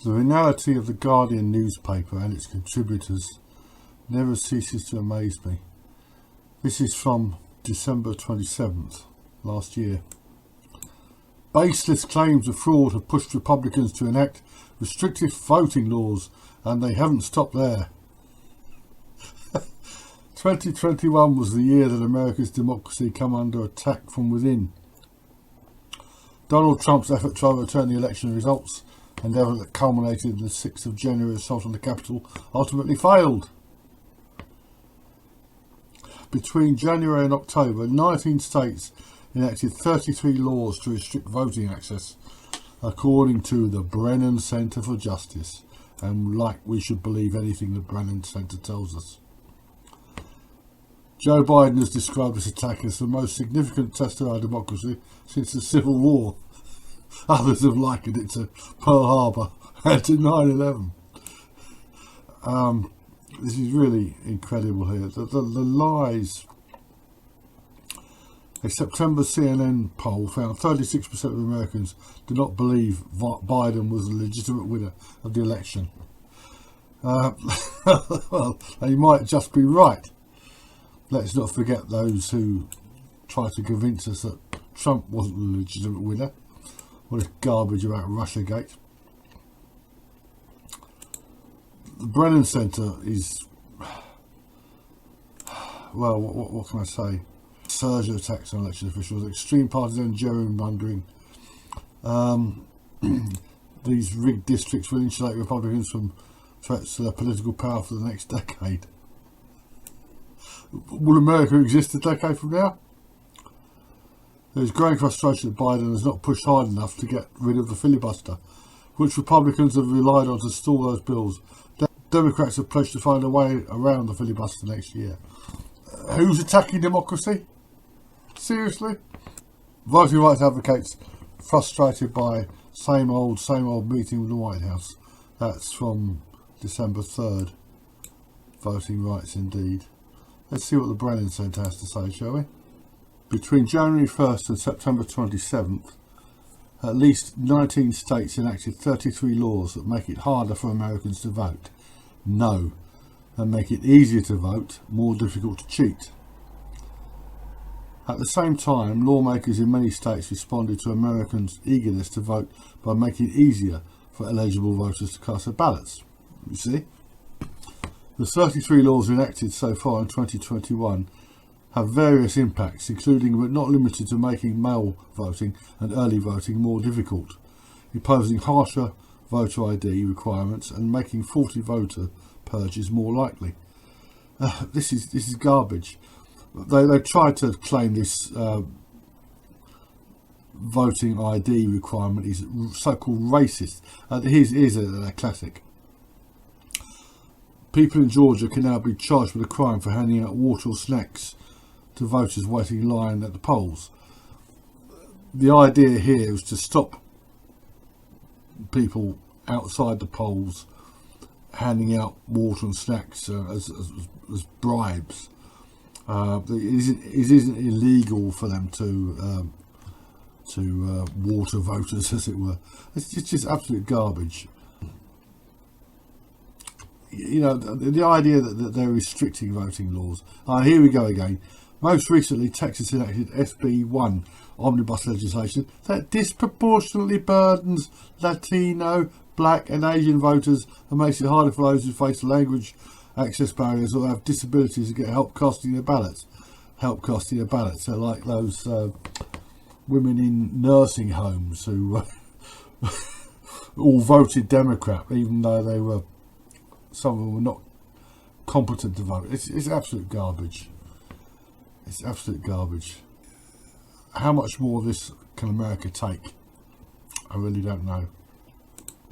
The venality of the Guardian newspaper and its contributors never ceases to amaze me. This is from December 27th, last year. Baseless claims of fraud have pushed Republicans to enact restrictive voting laws, and they haven't stopped there. 2021 was the year that America's democracy came under attack from within. Donald Trump's effort to overturn the election results, an effort that culminated in the 6th of January assault on the Capitol, ultimately failed. Between January and October, 19 states enacted 33 laws to restrict voting access, according to the Brennan Center for Justice, and like we should believe anything the Brennan Center tells us. Joe Biden has described this attack as the most significant test of our democracy since the Civil War. Others have likened it to Pearl Harbor and to 9/11. This is really incredible here. The lies. A September CNN poll found 36% of Americans do not believe Biden was the legitimate winner of the election. Well, they might just be right. Let's not forget those who try to convince us that Trump wasn't the legitimate winner. All this garbage about Russiagate. The Brennan Center is, well, what can I say? Surge of attacks on election officials, extreme partisan gerrymandering. These rigged districts will insulate Republicans from threats to their political power for the next decade. Will America exist a decade from now? There is growing frustration that Biden has not pushed hard enough to get rid of the filibuster, which Republicans have relied on to stall those bills. Democrats have pledged to find a way around the filibuster next year. Who's attacking democracy? Seriously? Voting rights advocates frustrated by same old meeting with the White House. That's from December 3rd. Voting rights indeed. Let's see what the Brennan Center has to say, shall we? Between January 1st and September 27th, at least 19 states enacted 33 laws that make it harder for Americans to vote. No. And make it easier to vote, more difficult to cheat. At the same time, lawmakers in many states responded to Americans' eagerness to vote by making it easier for eligible voters to cast their ballots. You see? The 33 laws enacted so far in 2021 have various impacts, including but not limited to making mail voting and early voting more difficult, imposing harsher voter ID requirements and making 40 voter purges more likely. This is garbage. They tried to claim this voting ID requirement is so-called racist. Here's a classic. People in Georgia can now be charged with a crime for handing out water or snacks to voters waiting in line at the polls. The idea here is to stop people outside the polls handing out water and snacks as bribes. It isn't illegal for them to water voters, as it were. It's just absolute garbage. You know, the idea that they're restricting voting laws. Here we go again. Most recently, Texas enacted SB 1 omnibus legislation that disproportionately burdens Latino, Black and Asian voters and makes it harder for those who face language access barriers or have disabilities to get help casting their ballots. They're like those women in nursing homes who all voted Democrat, even though some of them were not competent to vote. It's absolute garbage. It's absolute garbage. How much more of this can America take? I really don't know.